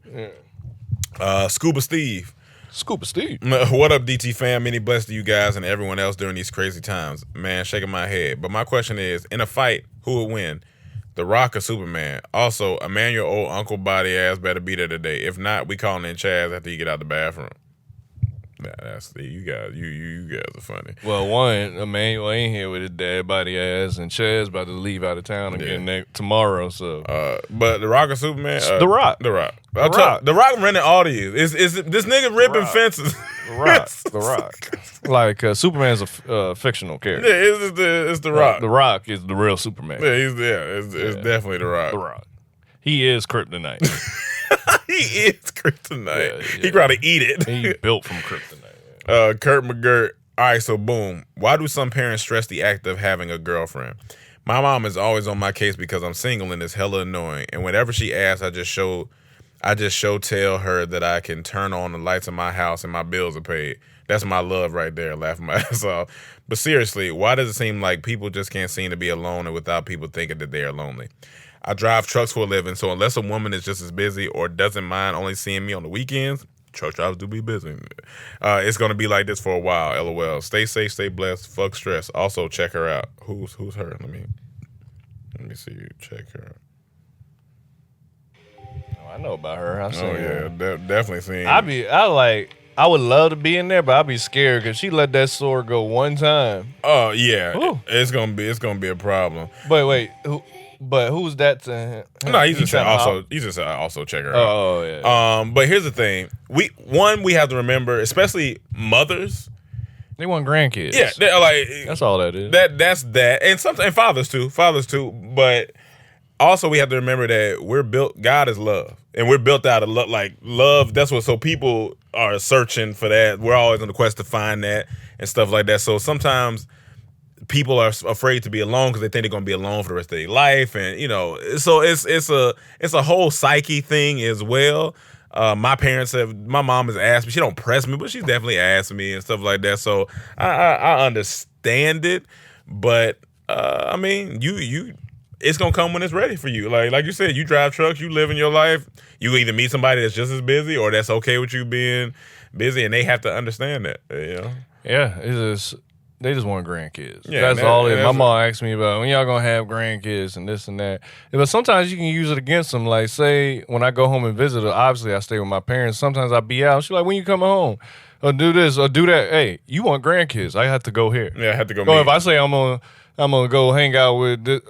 Yeah. Scuba Steve. Scuba Steve. What up, DT fam? Many blessed to you guys and everyone else during these crazy times. Man, shaking my head. But my question is, in a fight, who would win? The Rock or Superman? Also, a man your old uncle body ass better be there today. If not, we calling in Chaz after you get out the bathroom. That's you guys. You guys are funny. Well, one, Emmanuel ain't here with his dad body ass, and Chaz about to leave out of town again tomorrow. So, but the Rock or Superman? The Rock. The Rock. The Rock renting all these. Is this nigga ripping fences? The Rock. Like Superman's a fictional character. Yeah, it's the Rock. The Rock is the real Superman. Yeah, it's definitely the Rock. The Rock. He is kryptonite. He is kryptonite. Yeah. He probably eat it. He built from kryptonite. Kurt McGirt. All right, so boom. Why do some parents stress the act of having a girlfriend? My mom is always on my case because I'm single and it's hella annoying. And whenever she asks, I just tell her that I can turn on the lights in my house and my bills are paid. That's my love right there, laughing my ass off. But seriously, why does it seem like people just can't seem to be alone and without people thinking that they are lonely? I drive trucks for a living, so unless a woman is just as busy or doesn't mind only seeing me on the weekends, truck drivers do be busy. It's going to be like this for a while, LOL. Stay safe, stay blessed, fuck stress. Also, check her out. Who's her? Let me see you. Check her out. I know about her. I've seen her. Definitely seen I would love to be in there, but I'd be scared because she let that sword go one time. Oh, yeah. Ooh. It's gonna be a problem. But wait, who's that to him? No, he's just also check her out. Oh, yeah. But here's the thing. We have to remember, especially mothers. They want grandkids. Yeah, like that's all that is. That's that. And fathers too. But also we have to remember that God is love, and we're built out of love. Like love, that's what. So people are searching for that. We're always on the quest to find that and stuff like that. So sometimes people are afraid to be alone because they think they're going to be alone for the rest of their life, and so it's a whole psyche thing as well. My mom has asked me. She don't press me, but she's definitely asked me and stuff like that. So I understand it, but I mean, it's gonna come when it's ready for you. Like you said, you drive trucks, you live in your life. You either meet somebody that's just as busy, or that's okay with you being busy, and they have to understand that. Yeah, they just want grandkids. Yeah, that's all. My mom asked me about when y'all gonna have grandkids and this and that. But sometimes you can use it against them. Like, say when I go home and visit her, obviously I stay with my parents. Sometimes I be out. She's like, "When you coming home? Or do this or do that." Hey, you want grandkids? I have to go here. Yeah, I have to go. So if I say I'm gonna go hang out with this,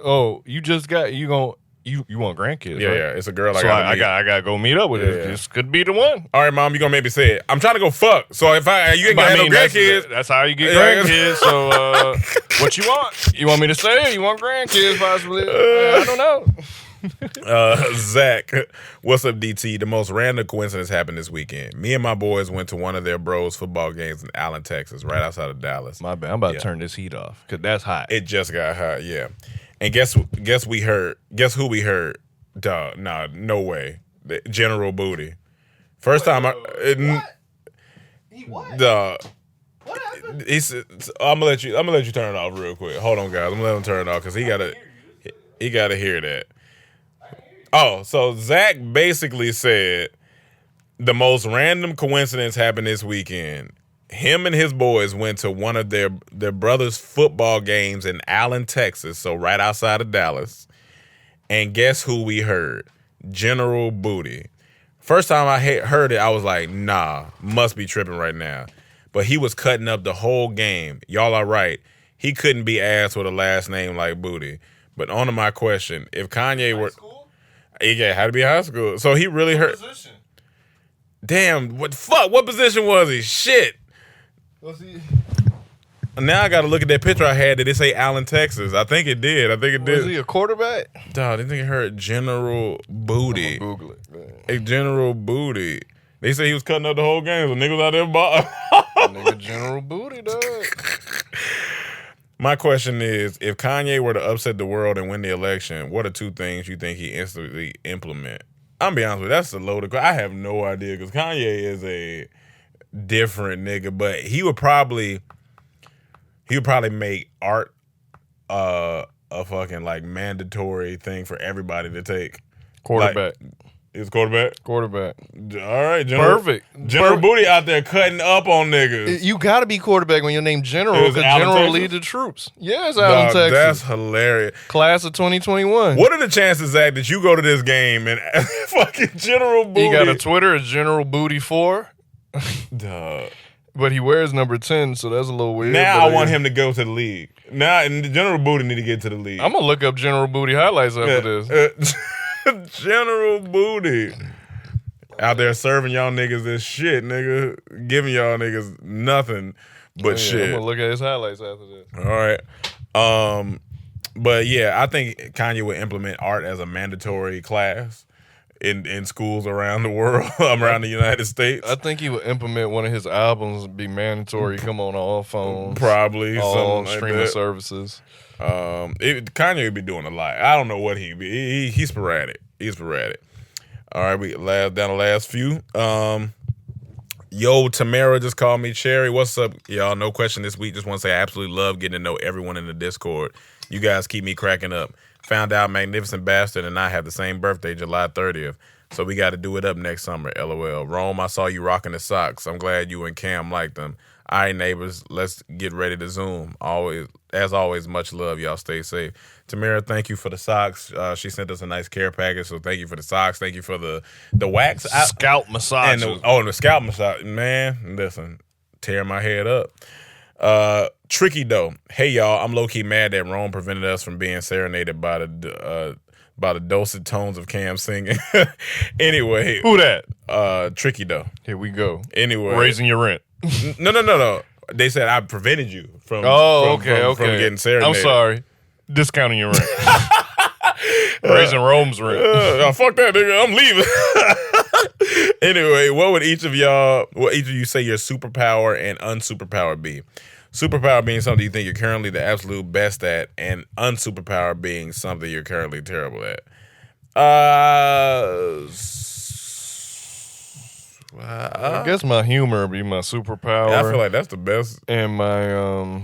you want grandkids? Yeah, right? yeah. It's a girl. So I gotta go meet up with her. Yeah. This could be the one. All right, mom, you gonna maybe say it. I'm trying to go fuck. So if you ain't gonna have no grandkids, that's how you get grandkids. So what you want? You want me to say it? You want grandkids possibly? I don't know. Zach, what's up, DT? The most random coincidence happened this weekend. Me and my boys went to one of their bros' football games in Allen, Texas, right outside of Dallas. My bad. I'm about to turn this heat off because that's hot. It just got hot, yeah. And guess who we heard? Dog, nah, no way. General Booty. First time What? Dog. What happened? I'm gonna let you turn it off real quick. Hold on, guys. I'm gonna let him turn it off because he gotta hear that. Oh, so Zach basically said the most random coincidence happened this weekend. Him and his boys went to one of their brothers' football games in Allen, Texas, so right outside of Dallas. And guess who we heard? General Booty. First time I heard it, I was like, nah, must be tripping right now. But he was cutting up the whole game. Y'all are right. He couldn't be asked with a last name like Booty. But on to my question, if Kanye were... Yeah, had to be high school. So he really hurt. Position? Damn, what position was he? Shit. Was he? Now I got to look at that picture I had. Did it say Allen, Texas? I think it did. Was he a quarterback? Dog, this nigga heard General Booty. I'm gonna Google it. Man. A General Booty. They say he was cutting up the whole game. So niggas out there Nigga General Booty, dog. My question is, if Kanye were to upset the world and win the election, what are two things you think he instantly implement? I'm gonna be honest with you, that's a loaded question. I have no idea because Kanye is a different nigga, but he would probably make art a fucking like mandatory thing for everybody to take. Quarterback. Is quarterback? Quarterback. All right, Perfect. General Booty out there cutting up on niggas. You got to be quarterback when your name General, because General lead the troops. Yeah, it's Allen, Texas. That's hilarious. Class of 2021. What are the chances, Zach, that you go to this game and fucking General Booty? He got a Twitter, it's General Booty 4. Duh. But he wears number 10, so that's a little weird. Now I want him to go to the league. Now, and General Booty need to get to the league. I'm going to look up General Booty highlights after this. General Booty out there serving y'all niggas this shit, nigga, giving y'all niggas nothing but shit. I'm gonna look at his highlights after this. All right, but yeah, I think Kanye would implement art as a mandatory class in schools around the world, around the United States. I think he would implement one of his albums be mandatory. Come on all phones, probably all something streaming like that. Services. Kanye would be doing a lot. I don't know what he'd be. He's sporadic. All right, we down the last few. Yo, Tamara just called me Cherry. What's up, y'all? No question this week. Just want to say I absolutely love getting to know everyone in the Discord. You guys keep me cracking up. Found out Magnificent Bastard and I have the same birthday, July 30th. So we got to do it up next summer, LOL. Rome, I saw you rocking the socks. I'm glad you and Cam like them. All right, neighbors, let's get ready to Zoom. As always, much love. Y'all stay safe. Tamara, thank you for the socks. She sent us a nice care package, so thank you for the socks. Thank you for the wax. Scalp massage. And the scalp massage. Man, listen, tear my head up. Tricky, though. Hey, y'all, I'm low-key mad that Rome prevented us from being serenaded by the dulcet tones of Cam singing. Anyway. Who that? Tricky, though. Here we go. Anyway. Raising your rent. No. They said I prevented you from from getting serenaded. I'm sorry. Discounting your rent. Raising Rome's rent. Fuck that, nigga. I'm leaving. Anyway, what would each of you say your superpower and unsuperpower be? Superpower being something you think you're currently the absolute best at, and unsuperpower being something you're currently terrible at. I guess my humor would be my superpower. Yeah, I feel like that's the best. And my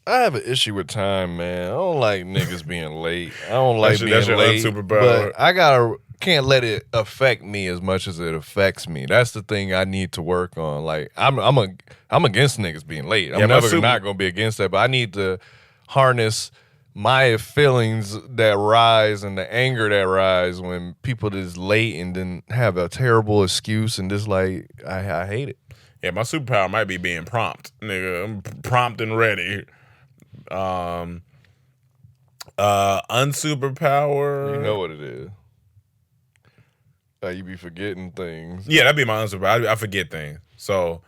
I have an issue with time, man. I don't like niggas being late. I don't like being late. But I can't let it affect me as much as it affects me. That's the thing I need to work on. Like I'm against niggas being late. I'm never not gonna be against that. But I need to harness my feelings that rise and the anger that rise when people is late and then have a terrible excuse and just like I hate it. Yeah, my superpower might be being prompt, nigga. I'm prompt and ready. Unsuperpower. You know what it is. You be forgetting things. Yeah, that'd be my unsuperpower. I forget things. So,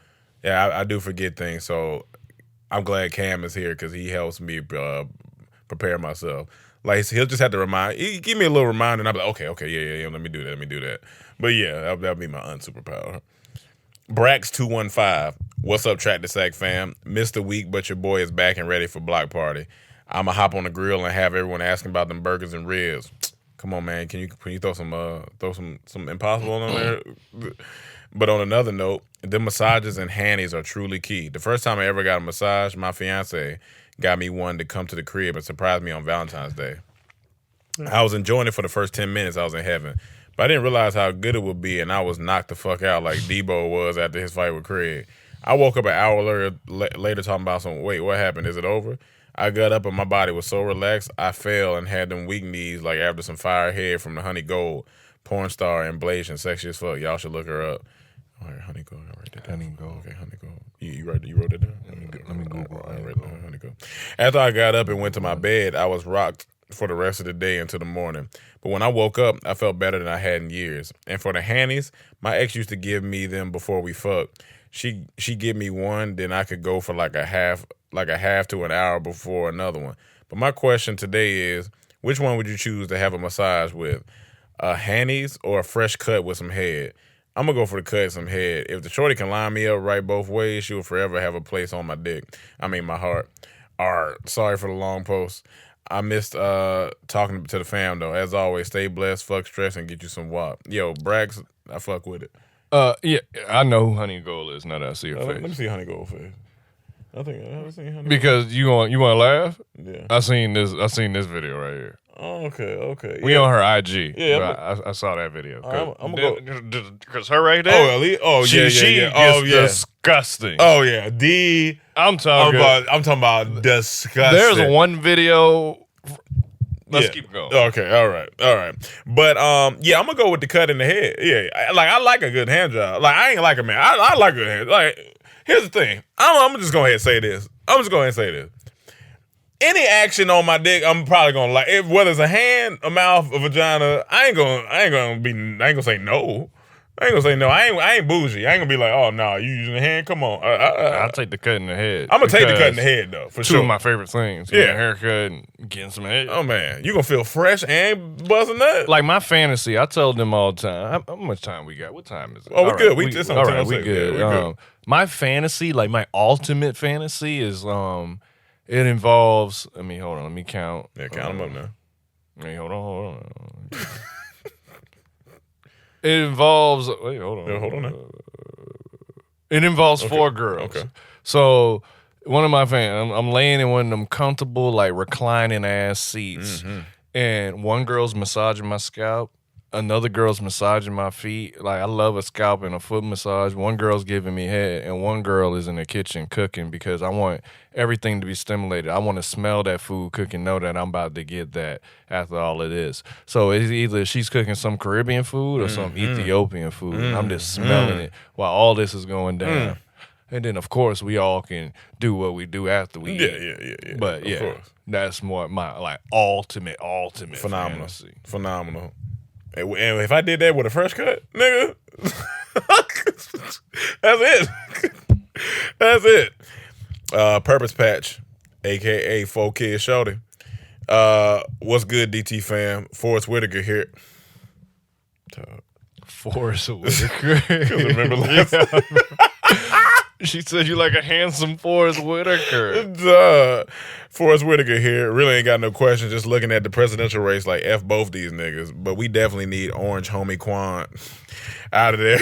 yeah, I do forget things. So, I'm glad Cam is here because he helps me prepare myself. Like, he'll just have to give me a little reminder, and I'll be like, okay, yeah, let me do that. But yeah, that'll be my unsuperpower. Brax215, what's up, Track the Sack fam? Missed a week, but your boy is back and ready for block party. I'ma hop on the grill and have everyone asking about them burgers and ribs. Come on, man, can you throw some Impossible on there? But on another note, the massages and handies are truly key. The first time I ever got a massage, my fiance got me one to come to the crib and surprise me on Valentine's Day. I was enjoying it for the first 10 minutes. I was in heaven. But I didn't realize how good it would be, and I was knocked the fuck out like Debo was after his fight with Craig. I woke up an hour later talking about wait, what happened? Is it over? I got up and my body was so relaxed, I fell and had them weak knees like after some fire head from the Honey Gold, porn star and blazing, sexy as fuck. Y'all should look her up. All right, Honey Gold. I write that down. Honey Gold. Okay, Honey Gold. You wrote it down? Let me Google. I write down Honey Gold. After I got up and went to my bed, I was rocked for the rest of the day until the morning. But when I woke up, I felt better than I had in years. And for the handies, my ex used to give me them before we fucked. She give me one, then I could go for like a half to an hour before another one. But my question today is, which one would you choose to have a massage with? A handies or a fresh cut with some head? I'm going to go for the cut and some head. If the shorty can line me up right both ways, she will forever have a place on my dick. I mean, my heart. Art. Sorry for the long post. I missed talking to the fam, though. As always, stay blessed, fuck stress, and get you some WAP. Yo, Brax, I fuck with it. Yeah, I know who Honey Gold is now that I see her face. Let me see Honey Gold face. I think I've seen Honey because Gold. you want to laugh? Yeah. I seen this video right here. Oh, okay. We on her IG. Yeah, I saw that video. I'm gonna go because her right there. She disgusting. Oh yeah, I'm talking about disgusting. There's one video. Let's keep going. Okay, all right. But yeah, I'm gonna go with the cut in the head. Yeah, I like a good hand job. Like I ain't like a man. I like good hand. Like here's the thing. I'm just gonna go ahead and say this. Any action on my dick, I'm probably gonna like. Whether it's a hand, a mouth, a vagina, I ain't gonna say no. I ain't bougie. I ain't gonna be like, oh no, you using the hand? Come on. I'll take the cut in the head. I'm gonna take the cut in the head though, for sure. Two of my favorite things. Getting a haircut and getting some head. Oh man, you gonna feel fresh and buzzing nuts. Like my fantasy, I tell them all the time. How much time we got? What time is it? Oh, we good. We good. good. My fantasy, like my ultimate fantasy, is it involves. Hold on. Let me count. Yeah, count them up now. Hold on. It involves. Wait, hold on. Yeah, hold on now. It involves 4 girls. Okay. So one of my fans, I'm laying in one of them comfortable, like reclining ass seats, and one girl's massaging my scalp. Another girl's massaging my feet. Like I love a scalp and a foot massage. One girl's giving me head, and one girl is in the kitchen cooking because I want everything to be stimulated. I want to smell that food cooking, know that I'm about to get that after all of this. So it's either she's cooking some Caribbean food or some Ethiopian food. And I'm just smelling it while all this is going down. And then, of course, we all can do what we do after we eat. Yeah. But yeah, that's more my like ultimate phenomenal fantasy. Phenomenal. And if I did that with a fresh cut, nigga, that's it. Purpose Patch, a.k.a. 4 Kid Shorty. What's good, DT fam? Forrest Whitaker here. Forrest Whitaker. Remember last She said you like a handsome Forrest Whitaker. Forrest Whitaker here. Really ain't got no question. Just looking at the presidential race, like F both these niggas. But we definitely need Orange Homie Quan out of there.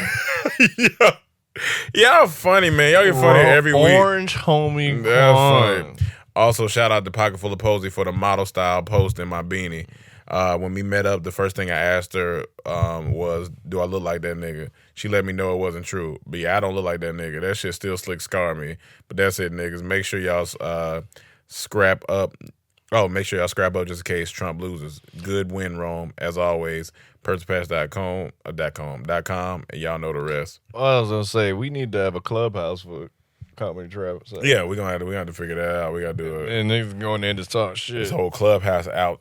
Y'all funny, man. Y'all get funny every week. Orange Homie That's Quan. funny. Also, shout out to Pocket Full of Posey for the model style post in my beanie. When we met up, the first thing I asked her was, do I look like that nigga? She let me know it wasn't true. But yeah, I don't look like that nigga. That shit still slick scar me. But that's it, niggas. Make sure y'all scrap up. Oh, make sure y'all scrap up just in case Trump loses. Good win, Rome. As always, purchasepass.com, and y'all know the rest. I was going to say, we need to have a clubhouse for Comedy Traphouse. Yeah, we're gonna have to figure that out. We gotta do it. And niggas going in to talk shit. This whole Clubhouse app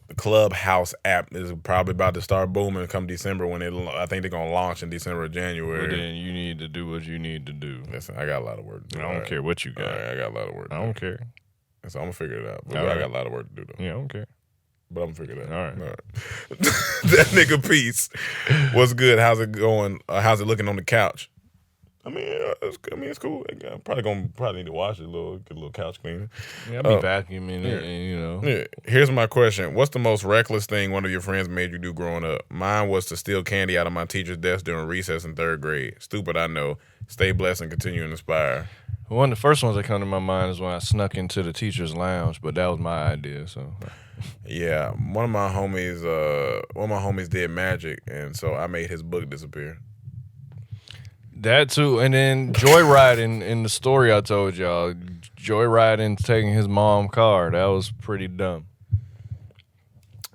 is probably about to start booming come December when I think they're gonna launch in December or January. But then you need to do what you need to do. Listen, I got a lot of work to do. I don't care what you got. Right, I got a lot of work. I don't care. So I'm gonna figure it out. But All I right. got a lot of work to do though. Yeah, I don't care. But I'm gonna figure it out. All right. That nigga Peace. What's good? How's it going? How's it looking on the couch? I mean, it's cool. I probably need to wash it get a little couch cleaner. Yeah, I'll be vacuuming it, and, you know. Yeah. Here's my question. What's the most reckless thing one of your friends made you do growing up? Mine was to steal candy out of my teacher's desk during recess in 3rd grade. Stupid, I know. Stay blessed and continue to inspire. One of the first ones that come to my mind is when I snuck into the teacher's lounge, but that was my idea, so. Yeah, one of my homies did magic, and so I made his book disappear. That too, and then joyriding in the story I told y'all, joyriding taking his mom's car, that was pretty dumb.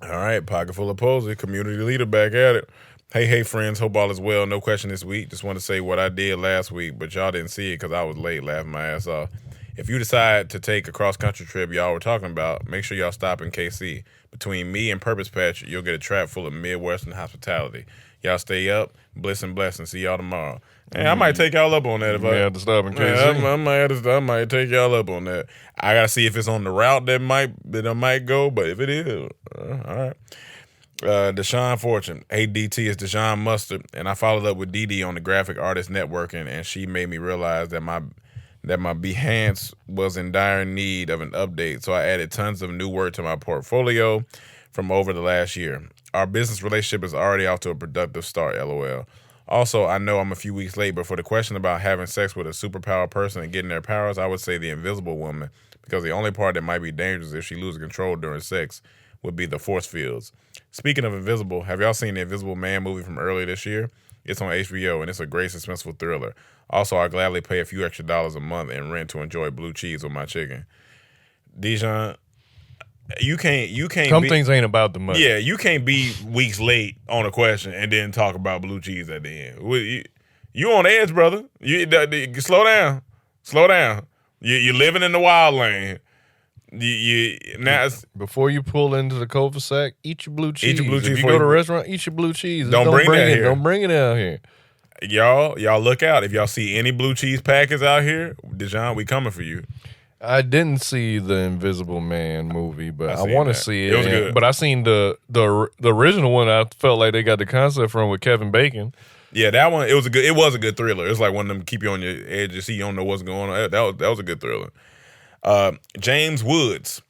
All right, Pocket Full of Posey, community leader back at it. Hey, friends, hope all is well. No question this week. Just want to say what I did last week, but y'all didn't see it because I was late laughing my ass off. If you decide to take a cross-country trip y'all were talking about, make sure y'all stop in KC. Between me and Purpose Patch, you'll get a trap full of Midwestern hospitality. Y'all stay up, bliss and bless, and see y'all tomorrow. Hey, I might take y'all up on that. If I have to stop in KC. I might take y'all up on that. I gotta see if it's on the route that I might go, but if it is, all right. Deshaun Fortune. Hey, DT, it's Deshaun Mustard, and I followed up with DD on the Graphic Artist Networking, and she made me realize that my Behance was in dire need of an update, so I added tons of new work to my portfolio from over the last year. Our business relationship is already off to a productive start, LOL. Also, I know I'm a few weeks late, but for the question about having sex with a superpower person and getting their powers, I would say the Invisible Woman, because the only part that might be dangerous if she loses control during sex would be the force fields. Speaking of invisible, have y'all seen the Invisible Man movie from earlier this year? It's on HBO, and it's a great suspenseful thriller. Also, I gladly pay a few extra dollars a month in rent to enjoy blue cheese with my chicken. Dijon, you can't. Some things ain't about the money. Yeah, you can't be weeks late on a question and then talk about blue cheese at the end. You on edge, brother. Slow down. You're living in the wild lane. Before you pull into the cul-de-sac, eat your blue cheese. Eat your blue cheese. If you go to a restaurant, eat your blue cheese. Don't bring that here. Don't bring it out here. Y'all look out. If y'all see any blue cheese packets out here, Dijon, we coming for you. I didn't see the Invisible Man movie, but I want to see it. It was good. But I seen the original one. I felt like they got the concept from with Kevin Bacon. Yeah, that one. It was a good thriller. It's like one of them keep you on your edge. You see, you don't know what's going on. That was a good thriller. James Woods.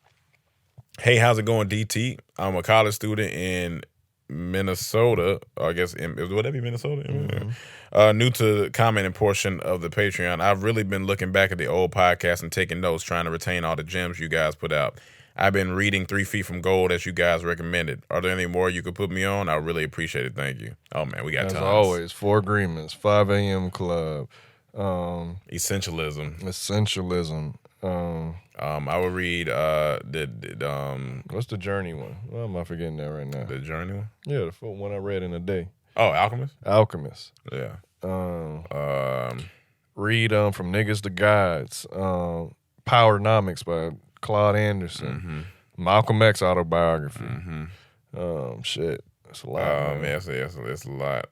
Hey, how's it going, DT? I'm a college student in Minnesota. I guess would that be Minnesota? Mm-hmm. New to the commenting portion of the Patreon. I've really been looking back at the old podcast and taking notes, trying to retain all the gems you guys put out. I've been reading 3 Feet from Gold as you guys recommended. Are there any more you could put me on? I really appreciate it. Thank you. Oh man, we got As tons. always, 4 Agreements, 5 a.m. Club, Essentialism. I would read what's the Journey one? Why am I forgetting that right now? The Journey one? Yeah, the one I read in a day. Oh, Alchemist? Yeah. Read From Niggas to Gods. Powernomics by Claude Anderson. Mm-hmm. Malcolm X autobiography. Mm-hmm. Shit. That's a lot. It's a lot.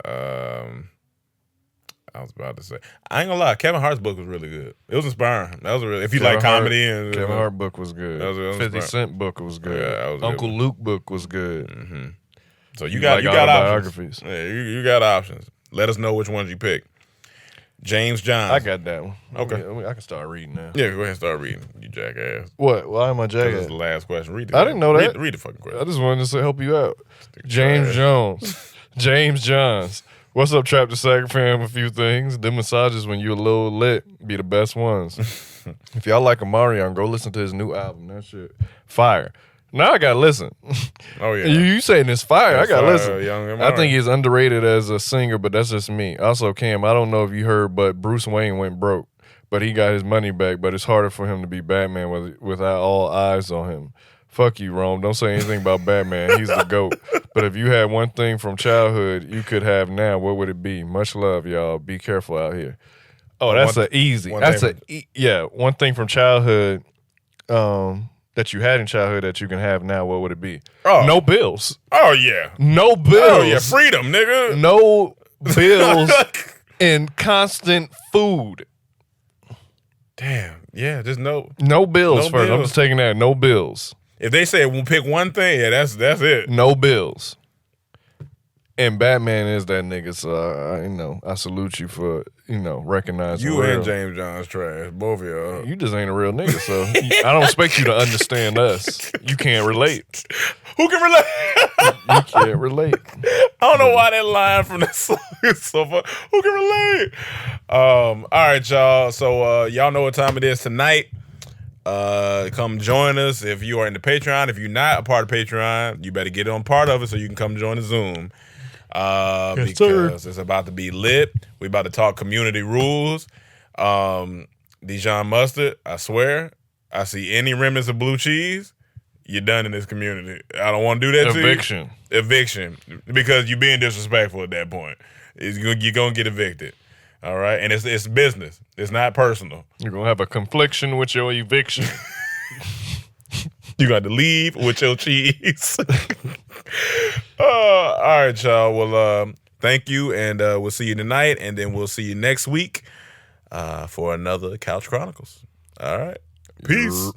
I was about to say. I ain't gonna lie. Kevin Hart's book was really good. It was inspiring. That was really. If you Kevin like comedy and Kevin Hart book was good. That was 50 Cent book was good. Yeah, that was Uncle good. Luke book was good. Mm-hmm. So you got options. Yeah, you got options. Let us know which ones you pick. James Johns. I got that one. Okay. I can start reading now. Yeah, go ahead and start reading. You jackass. What? Why am I This jackass? is the last question. Read it. I didn't know that. Read the fucking question. I just wanted to help you out. James Jones. James Johns. What's up, Trap the Sack fam? A few things. Them massages when you a little lit be the best ones. If y'all like Omarion, go listen to his new album. That shit fire. Now I gotta listen. Oh yeah. You saying it's fire. I gotta listen. Young I think he's underrated as a singer, but that's just me. Also, Cam, I don't know if you heard, but Bruce Wayne went broke. But he got his money back, but it's harder for him to be Batman without all eyes on him. Fuck you, Rome. Don't say anything about Batman. He's the GOAT. But if you had one thing from childhood you could have now, what would it be? Much love, y'all. Be careful out here. Oh, that's easy. One thing from childhood that you had in childhood that you can have now, what would it be? Oh. No bills. Oh yeah. No bills. Oh yeah. Freedom, nigga. No bills and constant food. Damn. Yeah. Just no bills No first. bills. I'm just taking that. No bills. If they say we'll pick one thing, yeah, that's it. No bills. And Batman is that nigga, so I salute you for recognizing You real. and James John's trash, both of y'all. You just ain't a real nigga, so I don't expect you to understand us. You can't relate. Who can relate? You can't relate. I don't know why that line from that song is so fun. Who can relate? All right, y'all. So y'all know what time it is tonight. Come join us if you are in the Patreon. If you're not a part of Patreon, you better get on part of it so you can come join the Zoom. Because it's about to be lit. We about to talk community rules. Dijon Mustard, I swear, I see any remnants of blue cheese, you're done in this community. I don't want to do that Eviction. to you. Eviction. Because you're being disrespectful at that point. You're going to get evicted. All right? And it's business. It's not personal. You're going to have a confliction with your eviction. You got to leave with your cheese. All right, y'all. Well, thank you, and we'll see you tonight, and then we'll see you next week for another Couch Chronicles. All right. Peace.